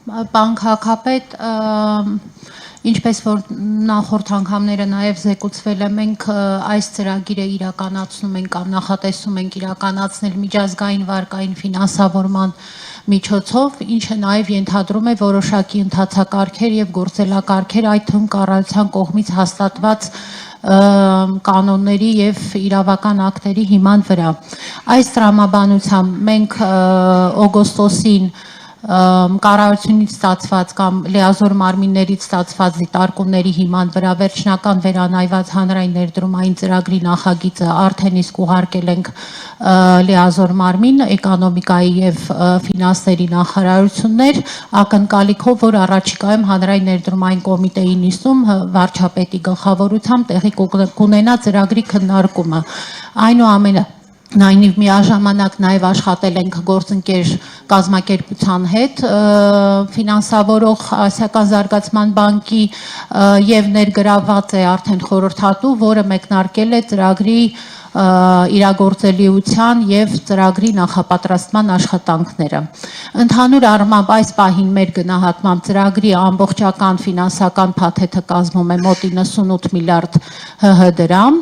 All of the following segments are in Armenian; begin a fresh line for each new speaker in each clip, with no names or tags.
Պարոն քաղաքապետ, ինչպես որ նախորդ անգամները նաև զեկուցվել է, մենք այս ծրագիրը իրականացնում ենք կամ նախատեսում ենք իրականացնել միջազգային վարկային ֆինանսավորման միջոցով, ինչը նաև ենթադրում է որոշակի ընթացակարգեր եւ գործելակարգեր, այդ թվում կառավարության կողմից հաստատված կանոնների եւ իրավական ակտերի հիման վրա։ Այս տրամաբանությամբ մենք օգոստոսին կառավարությունից ստացված կամ լիազոր մարմիններից ստացված դիտարկումների հիման վրա վերջնական վերանայված հանրային ներդրումային ծրագրի նախագիծը արդեն իսկ ուղարկել ենք լիազոր մարմին, էկոնոմիկայի եւ ֆինանսների նախարարություններ, ակնկալիքով, որ առաջիկայում հանրային ներդրումային կոմիտեի նիստում վարչապետի գլխավորությամբ տեղի կունենա ծրագրի քննարկումը։ Այնուամենայնիվ միաժամանակ նաև աշխատել ենք գործընկեր կազմակերպության հետ, ֆինանսավորող Ասիական զարգացման բանկի եւ ներգրաված է արդեն խորհրդատու, որը մեկնարկել է ծրագրի իրագործելիության եւ ծրագրի նախապատրաստման աշխատանքները։ Ընդհանուր առմամբ այս պահին մեր գնահատմամբ ծրագրի ամբողջական ֆինանսական փաթեթը կազմում է մոտ 98 միլիարդ ՀՀ դրամ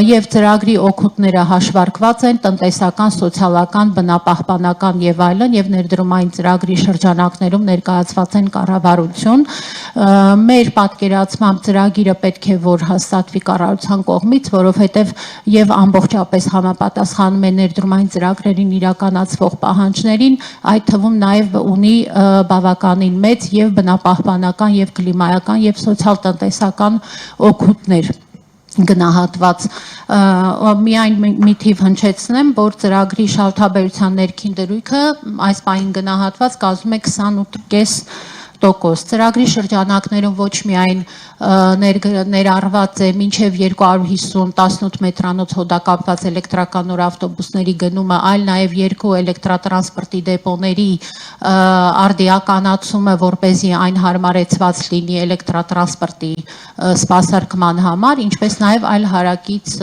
եւ ծրագրի օգուտները հաշվարկված են տնտեսական, սոցիալական, բնապահպանական եւ այլն եւ ներդրումային ծրագրի շրջանակներում ներկայացված են կառավարություն։ Մեր պատկերացմամբ ծրագիրը պետք է որ հաստատվի կառավարության կողմից, որովհետեւ եւ ամբողջապես համապատասխանում է ներդրումային ծրագրերին իրականացվող պահանջներին, այդ թվում նաև ունի բավականին մեծ եւ բնապահպանական եւ կլիմայական եւ սոցիալ-տնտեսական օգուտներ գնահատված միայն մի թիվ հնչեցնեմ, որ ծրագրի շահութաբերության ներքին դրույթը այս պահին գնահատված կազմում է 28.5%։ Ծրագրի շրջանակներում ոչ միայն ներառված է մինչև 250 18 մետրանոց հոդակապված էլեկտրականոր ավտոբուսների գնումը, այլ նաև 2 էլեկտրատրանսպորտի դեպոների արդիականացումը, որպեսզի այն հարմարեցված լինի էլեկտրատրանսպորտի սպասարկման համար, ինչպես նաև այլ հարակից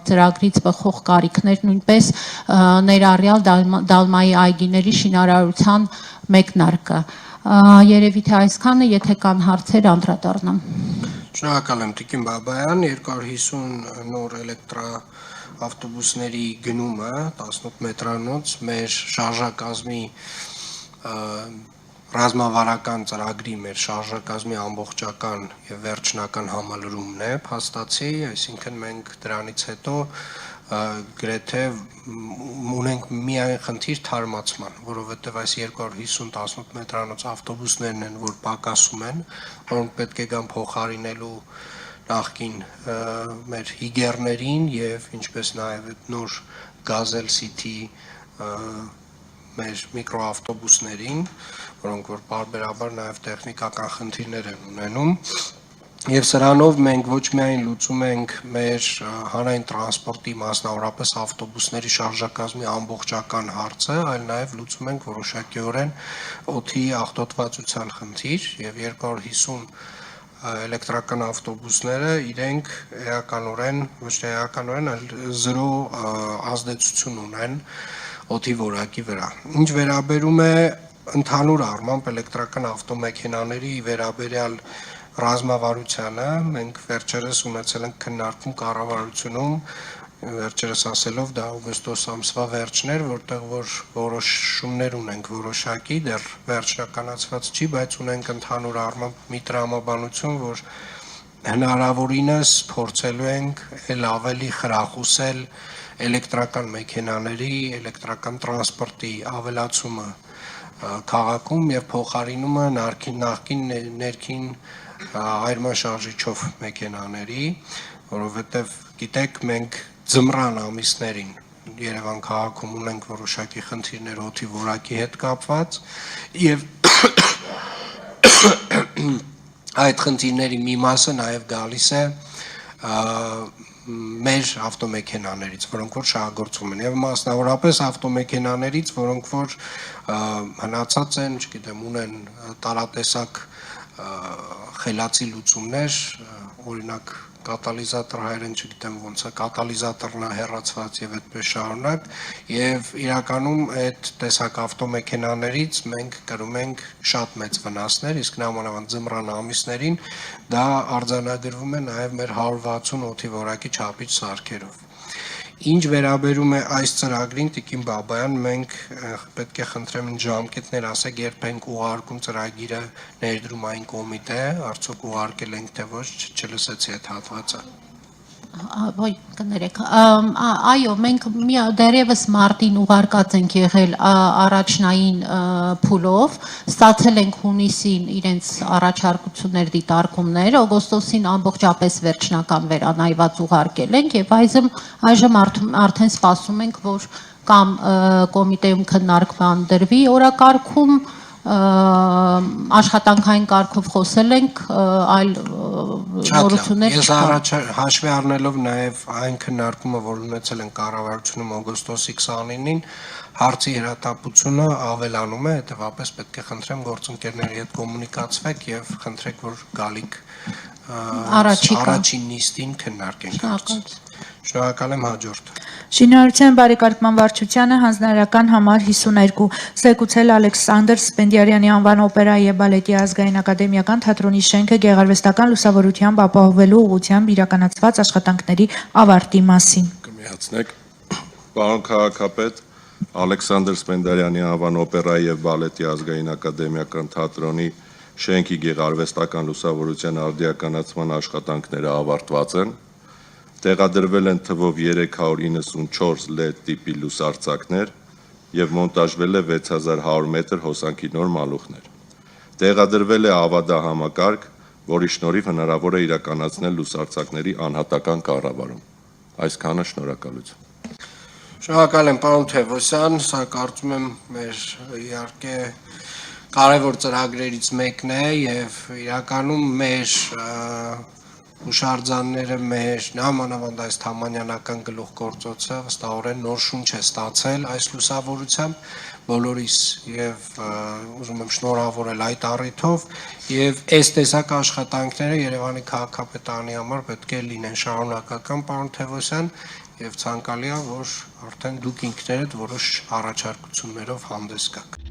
ծրագրից բխող կարիքներ, նույնպես ներառյալ Դալմայի այգիների շինարարության մեկնարկը։ Երևի թե այսքանը, եթե կան հարցեր, անդրադառնամ։
Շնորհակալ եմ Տիկին Բաբայան, 250 նոր էլեկտրաավտոբուսների գնումը 18 մետրանոց մեր շարժակազմի ռազմավարական ծրագրի մեր շարժակազմի ամբողջական եւ վերջնական համալրումն է փաստացի, այսինքն մենք դրանից հետո գրեթե ունենք միայն խնդիր թարմացման, որովհետև այս 250 18 մետրանոց ավտոբուսներն են, որ պակասում են, որոնք պետք է գան փոխարինելու նախկին մեր հիգերներին եւ ինչպես նաեւ նոր Gazelle City մեր միկրոավտոբուսներին, որոնք որ բարբերաբար նաեւ տեխնիկական խնդիրներ են ունենում։ Եվ սրանով մենք ոչ միայն լուծում ենք մեր հանրային տրանսպորտի, մասնավորապես ավտոբուսների շարժակազմի ամբողջական հարցը, այլ նաև լուծում ենք որոշակիորեն օդի աղտոտվածության խնդիր եւ 250 էլեկտրական ավտոբուսները իրենք էականորեն, ոչ թե էականորեն, այլ զրո ազդեցություն ունեն օդի որակի վրա։ Ինչ վերաբերում է ընդհանուր առմամբ էլեկտրական ավտոմեքենաների վերաբերյալ ռազմավարությանը, մենք վերջերս ունեցել ենք քննարկում կառավարությունում, վերջերս ասելով դա օգոստոս ամսվա վերջն էր, որտեղ որ որոշումներ ունենք որոշակի, դեռ վերջնականացված չի, բայց ունենք ընդհանուր առմամբ մի տրամաբանություն, որ հնարավորինս փորձելու ենք ել ավելի խրախուսել էլեկտրական մեքենաների, էլեկտրական տրանսպորտի ավելացումը քաղաքում եւ փոխարինումը նախկին ներքին այրման շարժիչով մեքենաների, որովհետև գիտեք մենք ձմռան ամիսներին Երևան քաղաքում ունենք որոշակի խնդիրներ օդի որակի հետ կապված եւ այդ խնդիրների մի մասը նաեւ գալիս է մեր ավտոմեքենաներից, որոնք որ շահագործվում են եւ մասնավորապես ավտոմեքենաներից, որոնք որ հնացած են, չգիտեմ, ունեն տարատեսակ խելացի լուծումներ, օրինակ կատալիզատոր հայերեն չգիտեմ ոնց է, կատալիզատորն է հեռացված եւ այդպես շարունակ եւ իրականում այդ տեսակ ավտոմեքենաներից մենք կրում ենք շատ մեծ վնասներ, իսկ նամանավանդ ձմռան ամիսներին դա արձանագրվում է նաեւ մեր 160 օդի որակի չափիչ սարքերով։ Ինչ վերաբերում է այս ծրագրին, Տիկին Բաբայան, մենք պետք է խնդրեմ ժամկետներ ասեք, երբ ենք ուղարկում ծրագիրը ներդրումային կոմիտե, արդյոք ուղարկել ենք թե ոչ, չլսեցի այդ հատվածը։
Ոյ կներեք, այո, մենք դեռևս մարտին ուղարկած ենք եղել առաջնային փուլով, ստացել ենք հունիսին իրենց առաջարկություններ, դիտարկումներ, օգոստոսին ամբողջապես վերջնական վերանայված ուղարկել ենք եւ այժմ արդեն սպասում ենք, որ կամ կոմիտեում քննարկման դրվի օրակարգում, աշխատանքային կարգով խոսել ենք, այլ նորություններ
Ես առաջ հաշվի առնելով նաև այն քննարկումը, որ ունեցել են կառավարությունում օգոստոսի 29-ին, հարցի հրատապությունը ավելանում է, հետևաբար պետք է խնդրեմ գործընկերների հետ կոմունիկացվեք եւ խնդրեք, որ գալիք առաջին նիստին քննարկենք հարցը։ Շնորհակալ եմ, հաջորդ։
Շինարարության բարեկարգման վարչությանը հանձնարարական համար 52 զեկուցել Ալեքսանդր Սպենդիարյանի անվան օպերայի եւ բալետի ազգային ակադեմիական թատրոնի շենքը գեղարվեստական լուսավորությամբ ապահովելու ուղղությամբ իրականացված աշխատանքների ավարտի մասին։
Կմիացնեք, պարոն քաղաքապետ, Ալեքսանդր Սպենդիարյանի անվան օպերայի եւ բալետի ազգային ակադեմիական թատրոնի շենքի գեղարվեստական լուսավորության արդիականացման աշխատանքները ավարտված են։ Տեղադրվել են թվով 394 LED տիպի լուսարձակներ եւ մոնտաժվել է 6100 մետր հոսանքի նոր մալուխներ։ Տեղադրվել է ավադահամակարգ, որի շնորհիվ հնարավոր է իրականացնել լուսարձակների անհատական կառավարում։ Այսքանը, շնորհակալություն։
Շնորհակալ եմ, պարոն Թևոսյան, սա կարծում եմ մեր իհարկե կարևոր ծրագրերից մեկն է եւ իրականում մեր հուշարձանները մեր նամանավանդ այս թամանյանական գլուխգործոցը վստահորեն նոր շունչ է ստացել այս լուսավորությամբ բոլորիս եւ ուզում եմ շնորհավորել այդ առիթով եւ այս տեսակ աշխատանքները Երևանի քաղաքապետարանի համար պետք է լինեն շարունակական, պարոն Թևոսյան, եւ ցանկալի է, որ արդեն դուք ինքներդ որոշ առաջարկություններով հանդես գաք։